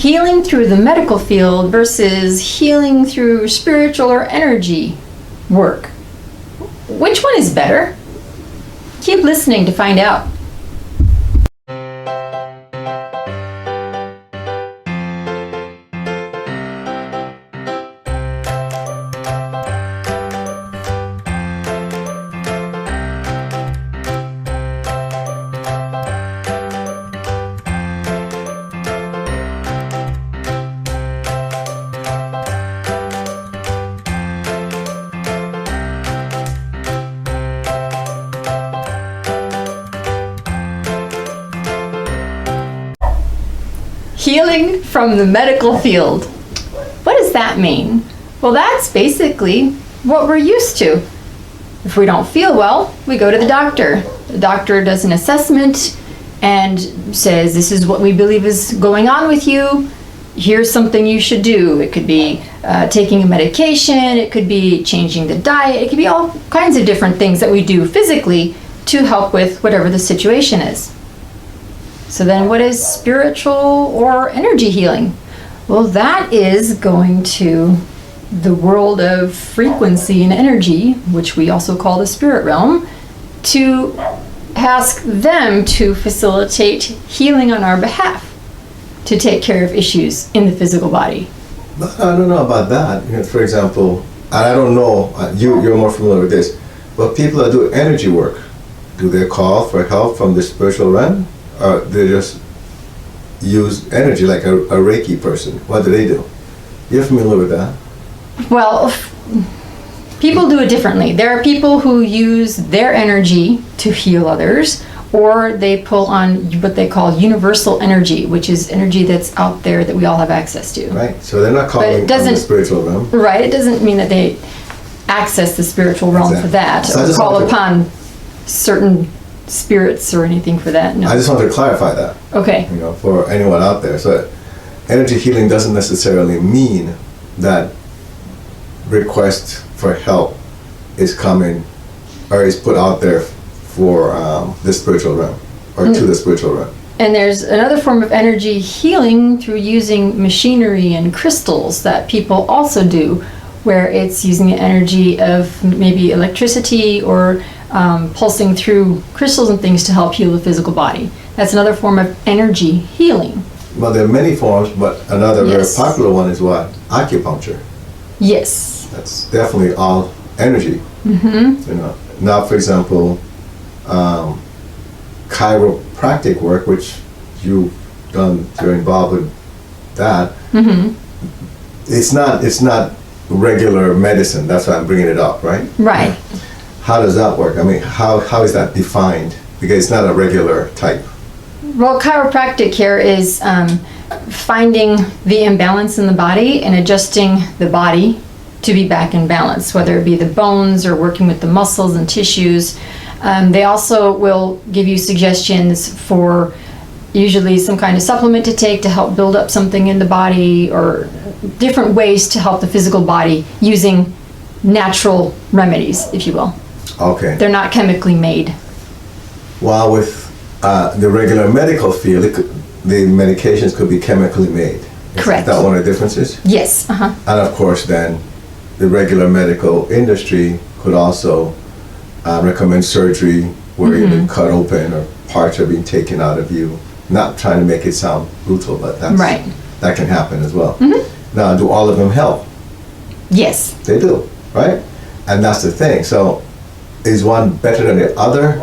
Healing through the medical field versus healing through spiritual or energy work. Which one is better? Keep listening to find out. Healing from the medical field. What does that mean? Well, that's basically what we're used to. If we don't feel well, we go to the doctor. The doctor does an assessment and says, this is what we believe is going on with you. Here's something you should do. It could be taking a medication. It could be changing the diet. It could be all kinds of different things that we do physically to help with whatever the situation is. So then what is spiritual or energy healing? Well, that is going to the world of frequency and energy, which we also call the spirit realm, to ask them to facilitate healing on our behalf, to take care of issues in the physical body. But I don't know about that. You know, for example, and I don't know, you're more familiar with this, but people that do energy work, do they call for help from the spiritual realm? Or they just use energy like a Reiki person? What do they do? You're familiar with that? Well, people do it differently. There are people who use their energy to heal others, or they pull on what they call universal energy, which is energy that's out there that we all have access to. Right, so they're not calling from the spiritual realm. Right, it doesn't mean that they access the spiritual realm for that, So or call upon certain spirits or anything for that. No. I just want to clarify that. Okay. You know, for anyone out there. So energy healing doesn't necessarily mean that request for help is coming or is put out there for the spiritual realm or to the spiritual realm. And there's another form of energy healing through using machinery and crystals that people also do, where it's using the energy of maybe electricity or pulsing through crystals and things to help heal the physical body. That's another form of energy healing. Well, there are many forms, but another very popular one is what? Acupuncture. Yes. That's definitely all energy. Mm-hmm. You know, now, for example, chiropractic work, which you've done, you're involved with that. Mm-hmm. It's not regular medicine. That's why I'm bringing it up, right? Right. How does that work? I mean, how is that defined? Because it's not a regular type. Well, chiropractic here is finding the imbalance in the body and adjusting the body to be back in balance, whether it be the bones or working with the muscles and tissues. They also will give you suggestions for usually some kind of supplement to take to help build up something in the body, or different ways to help the physical body using natural remedies, if you will. Okay. They're not chemically made. While with the regular medical field, the medications could be chemically made. Correct. Is that one of the differences? Yes. Uh-huh. And of course, then, the regular medical industry could also recommend surgery where you've been cut open or parts are being taken out of you. Not trying to make it sound brutal, but that can happen as well. Mm-hmm. Now, do all of them help? Yes. They do, right? And that's the thing. So, is one better than the other?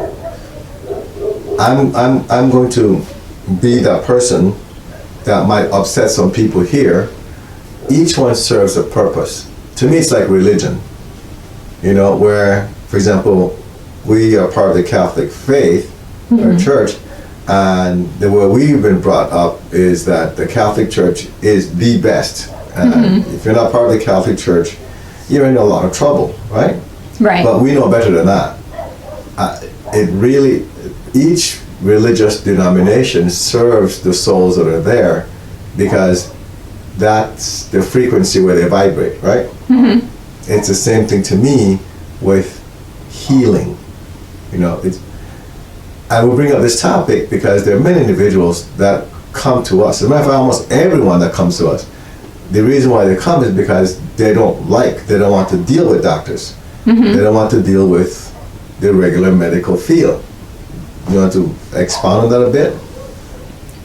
I'm going to be that person that might upset some people here. Each one serves a purpose. To me, it's like religion. You know, where, for example, we are part of the Catholic faith, our church, and the way we've been brought up is that the Catholic Church is the best. And if you're not part of the Catholic Church, you're in a lot of trouble, right? Right. But we know better than that. Each religious denomination serves the souls that are there because that's the frequency where they vibrate, right? Mm-hmm. It's the same thing to me with healing. You know, I will bring up this topic because there are many individuals that come to us. As a matter of fact, almost everyone that comes to us, the reason why they come is because they don't want to deal with doctors. They don't want to deal with the regular medical field. You want to expound on that a bit?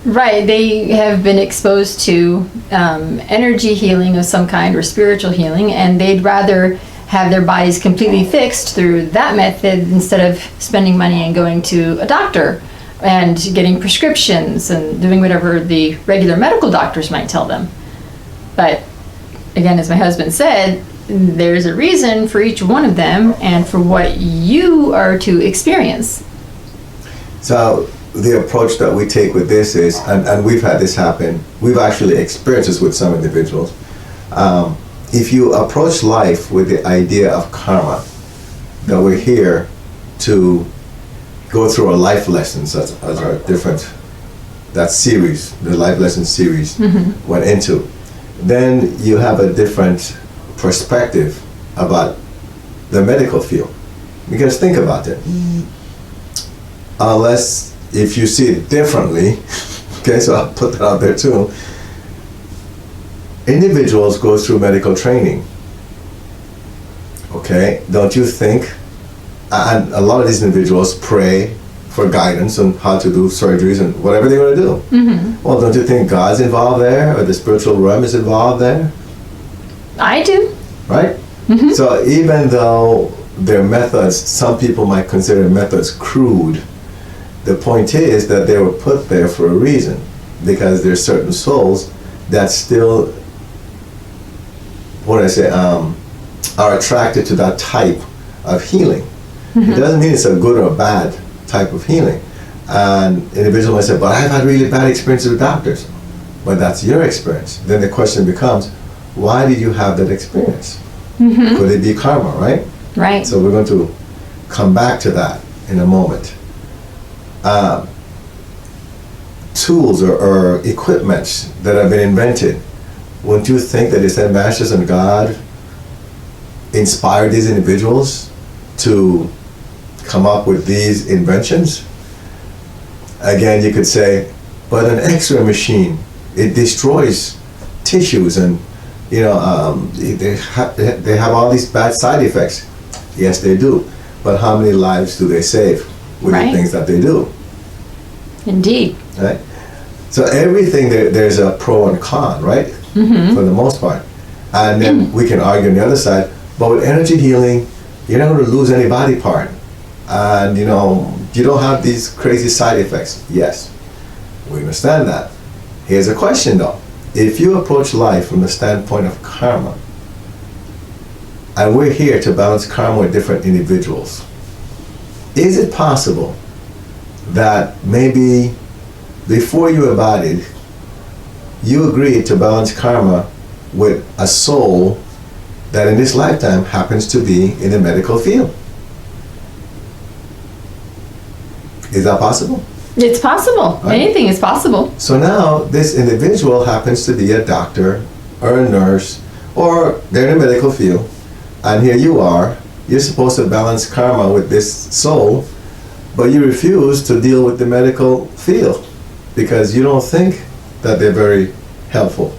Right, they have been exposed to energy healing of some kind or spiritual healing, and they'd rather have their bodies completely fixed through that method instead of spending money and going to a doctor and getting prescriptions and doing whatever the regular medical doctors might tell them. But again, as my husband said, there's a reason for each one of them and for what you are to experience. So the approach that we take with this is, and we've had this happen, we've actually experienced this with some individuals. If you approach life with the idea of karma, that we're here to go through our life lessons as our different, that series, the life lesson series went into, then you have a different perspective about the medical field. Because think about it. Unless if you see it differently, okay, so I'll put that out there too. Individuals go through medical training. Okay, don't you think? And a lot of these individuals pray for guidance on how to do surgeries and whatever they want to do. Well, don't you think God's involved there, or the spiritual realm is involved there? I do. Right? So even though their methods, some people might consider methods crude, the point is that they were put there for a reason, because there's certain souls that still, what do I say, are attracted to that type of healing. It doesn't mean it's a good or bad type of healing. And individuals might say, but I've had really bad experiences with doctors. But that's your experience. Then the question becomes, why did you have that experience? Could it be karma, right? Right. So we're going to come back to that in a moment. Tools or equipment that have been invented, wouldn't you think that the Ascended Masters and God inspired these individuals to come up with these inventions? Again, you could say, but an X-ray machine, it destroys tissues, and they have all these bad side effects. Yes, they do. But how many lives do they save with the things that they do? Indeed. Right? So everything, there's a pro and con, right? For the most part. And then we can argue on the other side, but with energy healing, you're not going to lose any body part. And you don't have these crazy side effects. Yes, we understand that. Here's a question though. If you approach life from the standpoint of karma, and we're here to balance karma with different individuals, is it possible that maybe before you embodied, you agreed to balance karma with a soul that in this lifetime happens to be in the medical field? Is that possible? It's possible. Right. Anything is possible. So now this individual happens to be a doctor or a nurse, or they're in the medical field, and here you are, you're supposed to balance karma with this soul, but you refuse to deal with the medical field because you don't think that they're very helpful.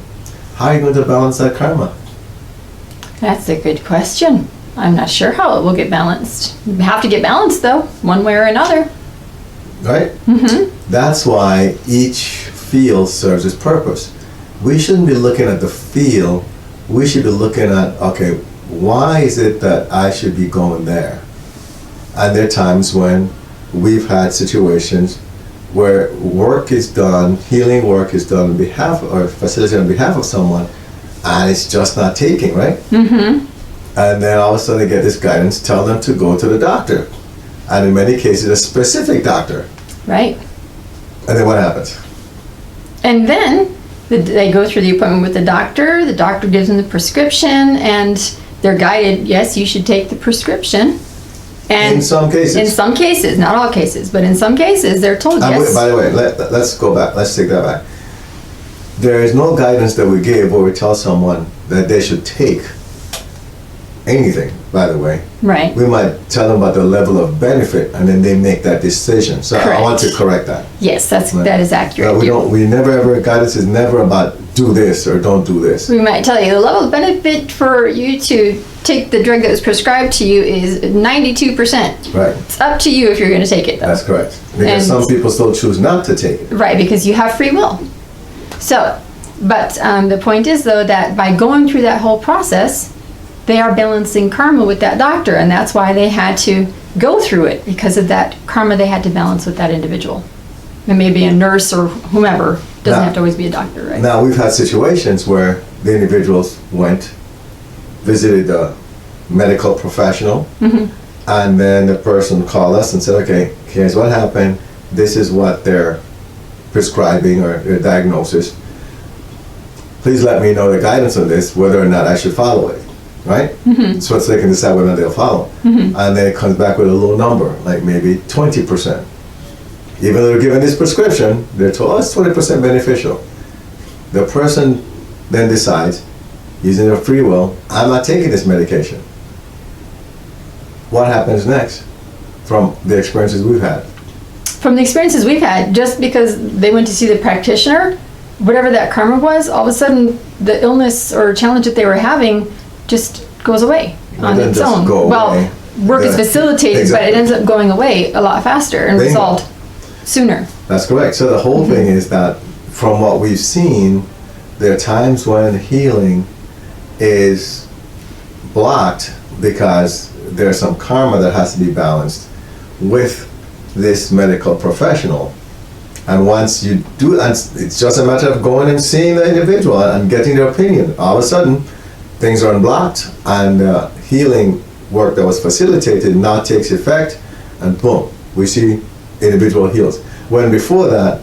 How are you going to balance that karma? That's a good question. I'm not sure how it will get balanced. You have to get balanced though, one way or another. Right? That's why each field serves its purpose. We shouldn't be looking at the field, we should be looking at, okay, why is it that I should be going there? And there are times when we've had situations where work is done, healing work is done on behalf, or facilitated on behalf of someone, and it's just not taking, right? And then all of a sudden they get this guidance, tell them to go to the doctor. And in many cases, a specific doctor. Right. And then what happens? And then they go through the appointment with the doctor gives them the prescription, and they're guided, yes, you should take the prescription. And in some cases. In some cases, not all cases, but in some cases, they're told yes. By the way, let's go back. Let's take that back. There is no guidance that we give where we tell someone that they should take anything, by the way. Right. We might tell them about the level of benefit, and then they make that decision. So I want to correct that. Yes, that is accurate. We never ever, guidance is never about do this or don't do this. We might tell you the level of benefit for you to take the drug that was prescribed to you is 92%. Right. It's up to you if you're going to take it, though. That's correct. Because And- some people still choose not to take it. Right, because you have free will. So, but the point is, though, that by going through that whole process, they are balancing karma with that doctor, and that's why they had to go through it, because of that karma they had to balance with that individual. It may be a nurse or whomever. Doesn't Now- have to always be a doctor, right? Now, we've had situations where the individuals went, visited the medical professional, and then the person called us and said, okay, here's what happened. This is what they're prescribing or their diagnosis. Please let me know the guidance on this, whether or not I should follow it, right? So they can decide whether or not they'll follow. And then it comes back with a low number, like maybe 20%. Even though they're given this prescription, they're told, oh, it's 20% beneficial. The person then decides, using their free will, I'm not taking this medication. What happens next from the experiences we've had? From the experiences we've had, just because they went to see the practitioner, whatever that karma was, all of a sudden the illness or challenge that they were having just goes away on doesn't its just own. go away. Well, work is Yeah, facilitated, exactly. but it ends up going away a lot faster and Bingo. resolved sooner. That's correct. So the whole thing is that from what we've seen, there are times when healing is blocked because there's some karma that has to be balanced with this medical professional. And once you do, and it's just a matter of going and seeing the individual and getting their opinion. All of a sudden, things are unblocked, and healing work that was facilitated now takes effect, and boom, we see individual heals. When before that,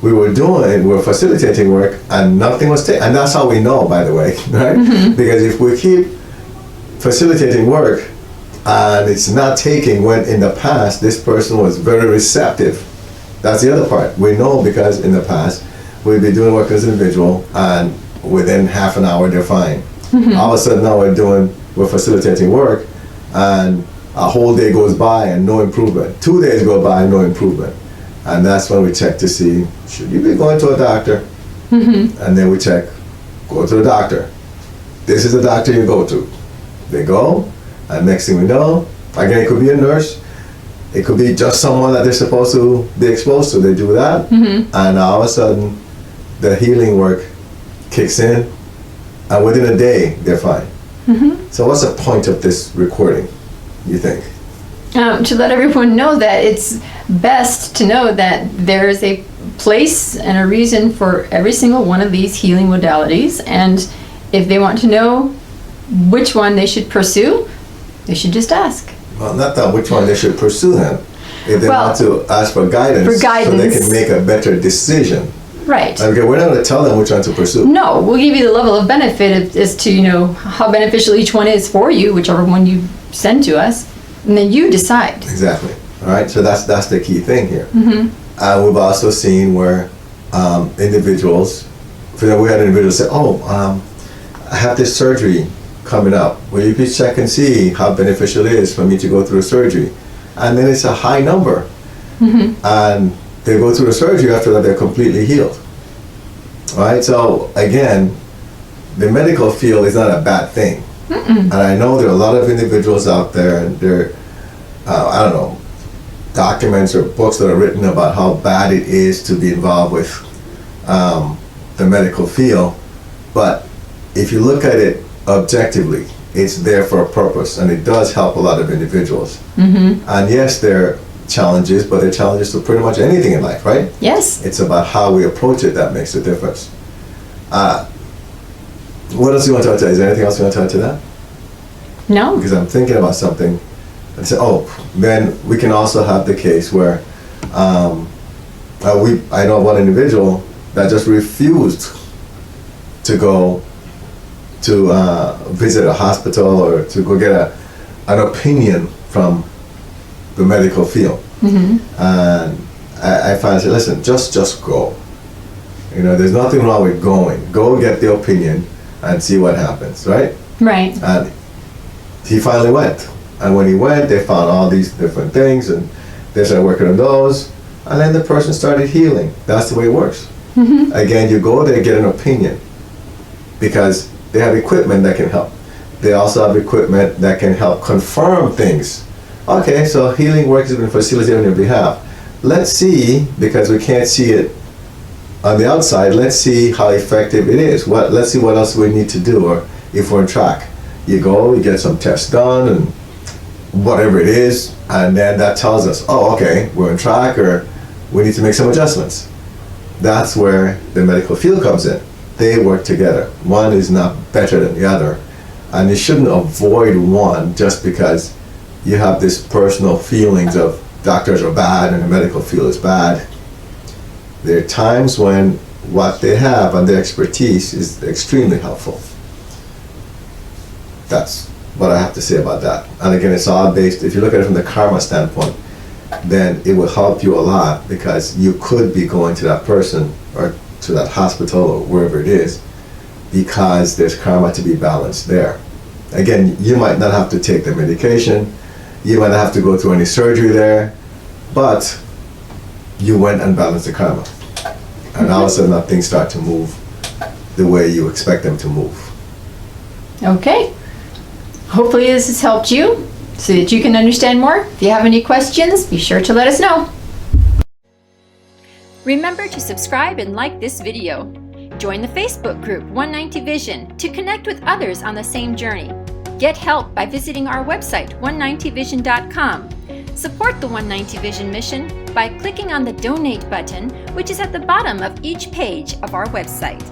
we were facilitating work, and nothing was taken. And that's how we know, by the way, right? Because if we keep facilitating work and it's not taking, when in the past this person was very receptive. That's the other part. We know because in the past we'd be doing work as an individual, and within half an hour they're fine. All of a sudden now we're facilitating work, and a whole day goes by and no improvement. 2 days go by and no improvement. And that's when we check to see, should you be going to a doctor? And then we check, go to the doctor. This is the doctor you go to. They go, and next thing we know, again, it could be a nurse, it could be just someone that they're supposed to be exposed to. They do that, and all of a sudden, the healing work kicks in, and within a day, they're fine. So what's the point of this recording, you think? To let everyone know that it's best to know that there is a place and a reason for every single one of these healing modalities, and if they want to know which one they should pursue, they should just ask. Well, not that which one they should pursue then. If they Well, want to ask for guidance, so they guidance. can make a better decision. Right. Okay, we're not going to tell them which one to pursue. No, we'll give you the level of benefit as to, how beneficial each one is for you, whichever one you send to us, and then you decide. Exactly. All right. So that's the key thing here. We've also seen where individuals, we had individuals say, "Oh, I have this surgery coming up. Will you please check and see how beneficial it is for me to go through the surgery?" And then it's a high number, and they go through the surgery. After that, they're completely healed. All right. So again, the medical field is not a bad thing. And I know there are a lot of individuals out there, and there, I don't know, documents or books that are written about how bad it is to be involved with the medical field. But if you look at it objectively, it's there for a purpose, and it does help a lot of individuals. And yes, there are challenges, but there are challenges to pretty much anything in life, right? Yes. It's about how we approach it that makes a difference. What else do you want to add to that? Is there anything else you want to add to that? No? Because I'm thinking about something and say, then we can also have the case where I know one individual that just refused to go to visit a hospital or to go get an opinion from the medical field. And I finally said, listen, just go. There's nothing wrong with going. Go get the opinion and see what happens, right? Right. And he finally went. And when he went, they found all these different things, and they started working on those, and then the person started healing. That's the way it works. Again, you go there, get an opinion, because they have equipment that can help. They also have equipment that can help confirm things. Okay, so healing work has been facilitated on your behalf. Let's see, because we can't see it on the outside, let's see how effective it is. Let's see what else we need to do, or if we're on track. You go, you get some tests done, and whatever it is, and then that tells us, oh, okay, we're on track, or we need to make some adjustments. That's where the medical field comes in. They work together. One is not better than the other, and you shouldn't avoid one just because you have this personal feelings of doctors are bad and the medical field is bad. There are times when what they have and their expertise is extremely helpful. That's what I have to say about that. And again, it's all based, if you look at it from the karma standpoint, then it will help you a lot, because you could be going to that person or to that hospital or wherever it is because there's karma to be balanced there. Again, you might not have to take the medication, you might not have to go through any surgery there, but you went and balanced the karma. And all of a sudden things start to move the way you expect them to move. Okay. Hopefully this has helped you so that you can understand more. If you have any questions, be sure to let us know. Remember to subscribe and like this video. Join the Facebook group 190 Vision to connect with others on the same journey. Get help by visiting our website 190vision.com. Support the 190 Vision mission by clicking on the donate button, which is at the bottom of each page of our website.